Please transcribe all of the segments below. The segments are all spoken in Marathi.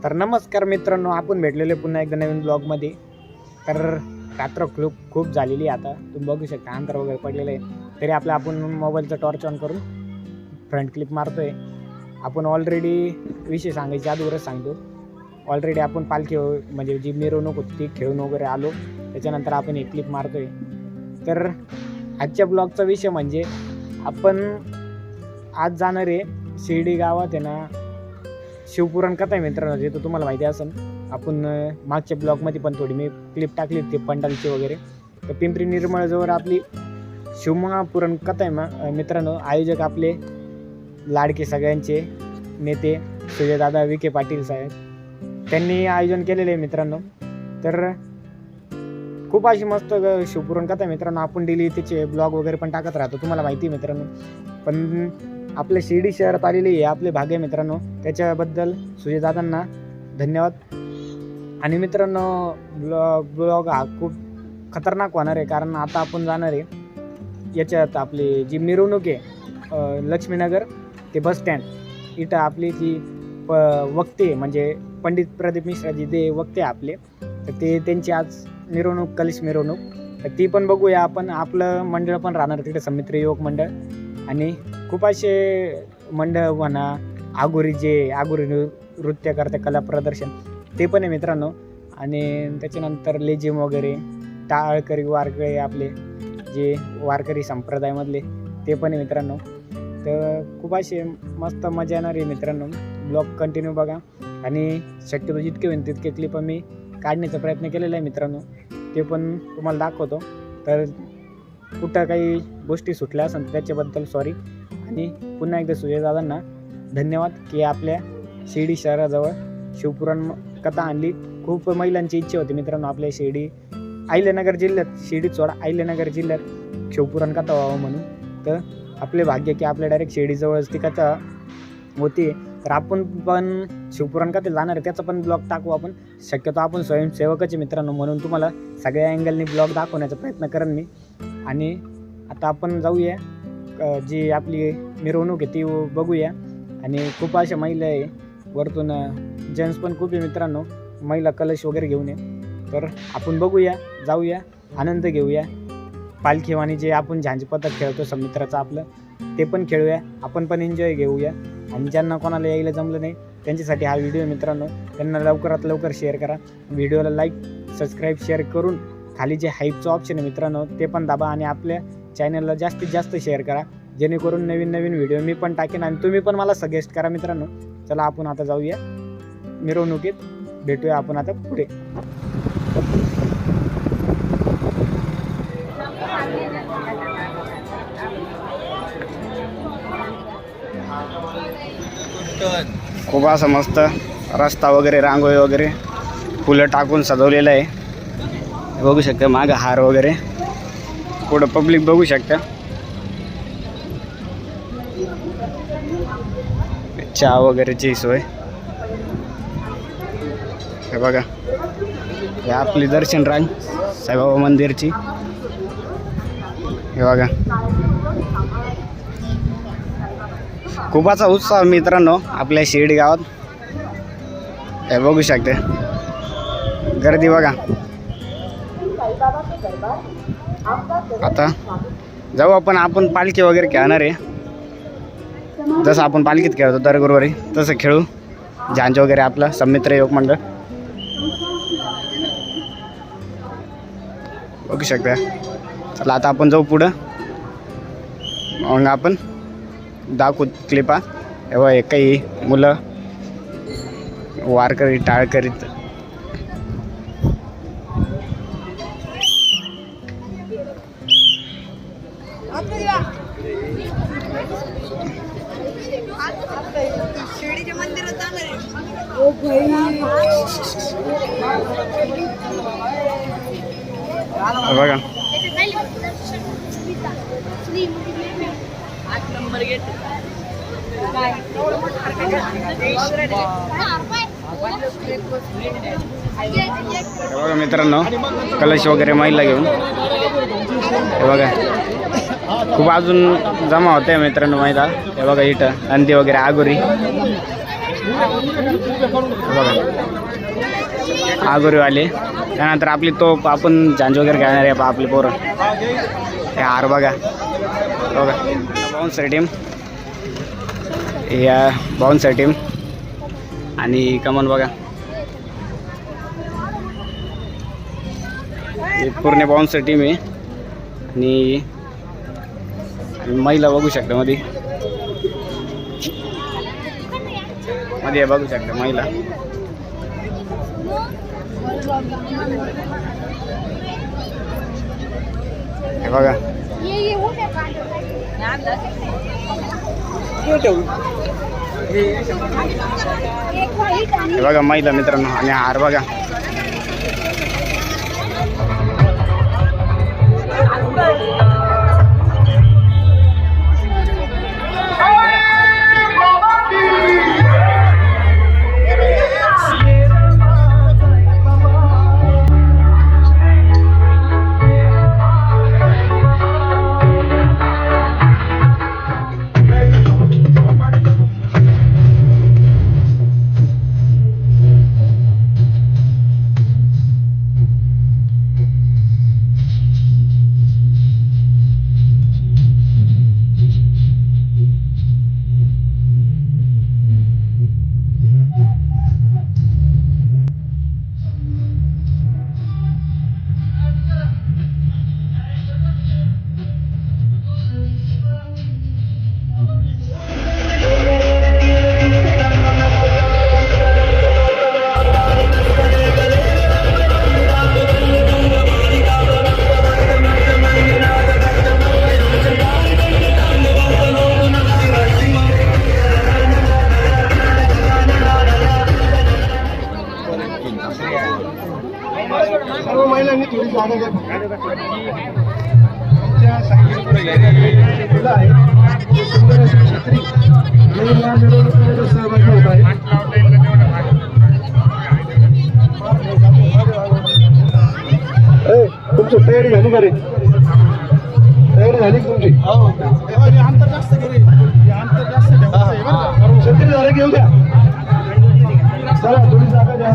तर नमस्कार मित्रांनो, आपण भेटलेले पुन्हा एकदा नवीन ब्लॉगमध्ये. तर रात्र खूप झालेली आता तुम्ही बघू शकता, अंतर वगैरे पडलेलं आहे. तरी आपण मोबाईलचा टॉर्च ऑन करून फ्रंट क्लिप मारतोय. आपण ऑलरेडी विषय सांगायच्या अगोदरच सांगतो, ऑलरेडी आपण पालखी म्हणजे जी मिरवणूक होती ती खेळून वगैरे आलो, त्याच्यानंतर आपण एक क्लिप मारतोय. तर आजच्या ब्लॉगचा विषय म्हणजे आपण आज जाणार आहे शिर्डी गावात आहे ना, शिवपुराण कथा आहे मित्रांनो. जे तर तुम्हाला माहिती असेल, आपण मागच्या ब्लॉगमध्ये पण थोडी मी क्लिप टाकली ते पंडालची वगैरे. तर पिंपरी निर्मळजवळ आपली शिवमहापुराण कथा आहे मित्रांनो. आयोजक आपले लाडके सगळ्यांचे नेते सुजयदादा विखे पाटील साहेब, त्यांनी आयोजन केलेले आहे मित्रांनो. तर खूप अशी मस्त शिवपुराण कथा आहे मित्रांनो. आपण डेली त्याचे ब्लॉग वगैरे पण टाकत राहतो, तुम्हाला माहिती आहे मित्रांनो. पण आपल्या शिर्डी शहरात आलेली आहे आपले भाग्य मित्रांनो, त्याच्याबद्दल सुजयदादांना धन्यवाद. आणि मित्रांनो, ब्लॉग हा खूप खतरनाक होणार आहे, कारण आता आपण जाणार आहे याच्यात आपली जी मिरवणूक आहे लक्ष्मीनगर ते बस स्टँड इथं. आपली ती वक्ते म्हणजे पंडित प्रदीप मिश्राजी ते वक्ते आपले, तर ते त्यांची आज मिरवणूक, कलश मिरवणूक, तर ती पण बघूया आपण. आपलं मंडळ पण राहणार तिथे, समित्र युवक मंडळ, आणि खूप असे मंडळ म्हणा, आगोरी नृत्य करते, कला प्रदर्शन ते पण आहे मित्रांनो. आणि त्याच्यानंतर लेझिम वगैरे, टाळकरी वारकरी आपले जे वारकरी संप्रदायामधले ते पण आहे मित्रांनो. तर खूप असे मस्त मजा येणार आहे मित्रांनो. ब्लॉग कंटिन्यू बघा, आणि शक्यतो जितके होईल तितके क्लिप मी काढण्याचा प्रयत्न केलेला आहे मित्रांनो, ते पण तुम्हाला दाखवतो. तर कुठं काही गोष्टी सुटल्या असेल तर त्याच्याबद्दल सॉरी. आणि पुन्हा एकदा सुजयदादांना धन्यवाद की आपल्या शिर्डी शहराजवळ शिवपुराण कथा आणली. खूप महिलांची इच्छा होती मित्रांनो आपल्या शिर्डी अहिल्यानगर जिल्ह्यात, शिर्डीत सोडा, अहिल्यानगर जिल्ह्यात शिवपुराण कथा व्हावं म्हणून. तर आपले भाग्य की आपल्या डायरेक्ट शिर्डीजवळच ती कथा होती. तर आपण पण शिवपुराण कथा जाणार आहे, त्याचा पण ब्लॉग टाकू आपण. शक्यतो आपण स्वयंसेवकाचे मित्रांनो, म्हणून तुम्हाला सगळ्या अँगलनी ब्लॉग दाखवण्याचा प्रयत्न करेन मी. आणि आता आपण जाऊया, जी आपली मिरवणूक आहे ती बघूया. आणि खूप अशा महिला आहे वरतून, जेंट्स पण खूप आहे मित्रांनो, महिला कलश वगैरे घेऊन आहे. तर आपण बघूया, जाऊया, आनंद घेऊया. पालखीवाणी जे आपण झांज पथक खेळतो समित्राचं आपलं, ते पण खेळूया, आपण पण एन्जॉय घेऊया. आणि ज्यांना कोणाला यायला जमलं नाही त्यांच्यासाठी हा व्हिडिओ मित्रांनो, त्यांना लवकरात लवकर शेअर करा. व्हिडिओला लाईक, सबस्क्राईब, शेअर करून खाली जे हाईपचं ऑप्शन आहे मित्रांनो ते पण दाबा. आणि आपल्या चॅनलला जास्तीत जास्त शेअर करा, जेणेकरून नवीन नवीन व्हिडिओ मी पण टाकेन आणि तुम्ही पण मला सजेस्ट करा मित्रांनो. चला आपण आता जाऊया मिरवणुकीत, भेटूया आपण आता पुढे. खूप असं मस्त रस्ता वगैरे, रांगोळी वगैरे, फुलं टाकून सजवलेलं आहे. बघू शकता मागं हार वगैरे, पुढं पब्लिक बघू शकता. चहा वगैरेची सोय हे बघा. हे आपली दर्शन रांग साईबाबा मंदिरची, हे बघा. खूपच उत्साह मित्रांनो आपल्या शिर्डी गावात, हे बघू शकते गर्दी बघा. आता जाऊ आपण पालखी वगैरे खेळणार आहे. जसं आपण पालखीत खेळतो दर गुरुवारी तसं खेळू. झांज वगैरे आपलं समित्र युवक मंडळ बघू शकता. चला आता आपण जाऊ पुढं, मग आपण दाखवू क्लिपा. तेव्हा काही मुलं वारकरी टाळकरीत बघा. बघा मित्रांनो, कलश वगैरे महिला घेऊन हे बघा. खूप अजून जमा होते मित्रांनो महिला. हे बघा इथं नंदी वगैरे, आगोरी आगोरी आले. त्यानंतर आपली तोप आपण झांज वगैरे घेणार आहे आपली पोरं. हे हार बघा बघा बाउन्सर टीम, या बाउन्सर टीम आणि कमन बघा हे पूर्ण बाउन्सर टीम आहे. आणि महिला बघू शकता मध्ये बघू शकता महिला. हे बघा हे बघा महिला मित्रांनो. आणि हार बघा सर्व महिलांनी थोडी जागा घ्या. सहभागी होत आहे. तुमची तयारी झाली का रे? तयारी झाली तुमची? छत्री झालं घेऊन द्या. चला थोडी जागा द्या.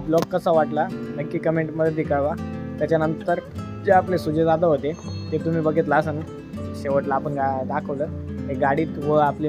ब्लॉग कसा वाटला नक्की कमेंटमध्ये कळवा. त्याच्यानंतर जे आपले सुजय दादा होते ते तुम्ही बघितलं असं शेवटला आपण दाखवलं एक गाडीत व आपले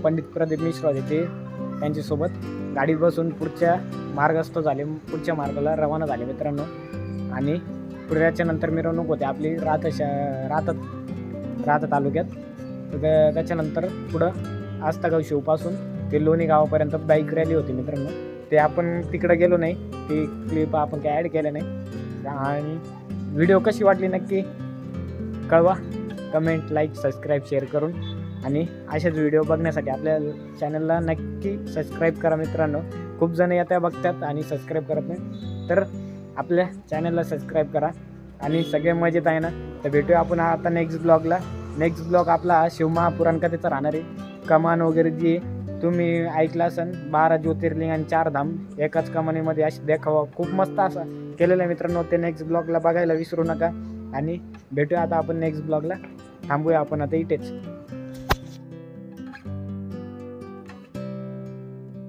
पंडित प्रदीप मिश्रा होते ते त्यांच्यासोबत गाडीत बसून पुढच्या मार्गस्थ झाले, पुढच्या मार्गाला रवाना झाले मित्रांनो. आणि पुढे नंतर मिरवणूक होते आपली राहता तालुक्यात. तर त्याच्यानंतर पुढं आस्तागाव शिवपासून ते लोणी गावापर्यंत बाईक रॅली होती मित्रांनो. ते आपण तिकडं गेलो नाही, ती क्लिप आपण काय ॲड केल्या नाही. आणि व्हिडिओ कशी वाटली नक्की कळवा, कमेंट, लाईक, सबस्क्राईब, शेअर करून. आणि असेच व्हिडिओ बघण्यासाठी आपल्या चॅनलला नक्की सबस्क्राईब करा मित्रांनो. खूप जण येत्या बघतात आणि सबस्क्राईब करत नाही, तर आपल्या चॅनलला सबस्क्राईब करा. आणि सगळे मजेत आहे ना, तर भेटूया आपण आता नेक्स्ट ब्लॉगला. नेक्स्ट ब्लॉग आपला शिवमहापुराण कथेचा राहणार आहे. कमान वगैरे जी तुम्ही ऐकलं असन 12 ज्योतिर्लिंग आणि 4 धाम एकाच कमानीमध्ये अशी देखावा खूप मस्त असा केलेला आहे मित्रांनो. ते नेक्स्ट ब्लॉगला बघायला विसरू नका. आणि भेटूया आता आपण नेक्स्ट ब्लॉगला. थांबूया आपण आता इथेच.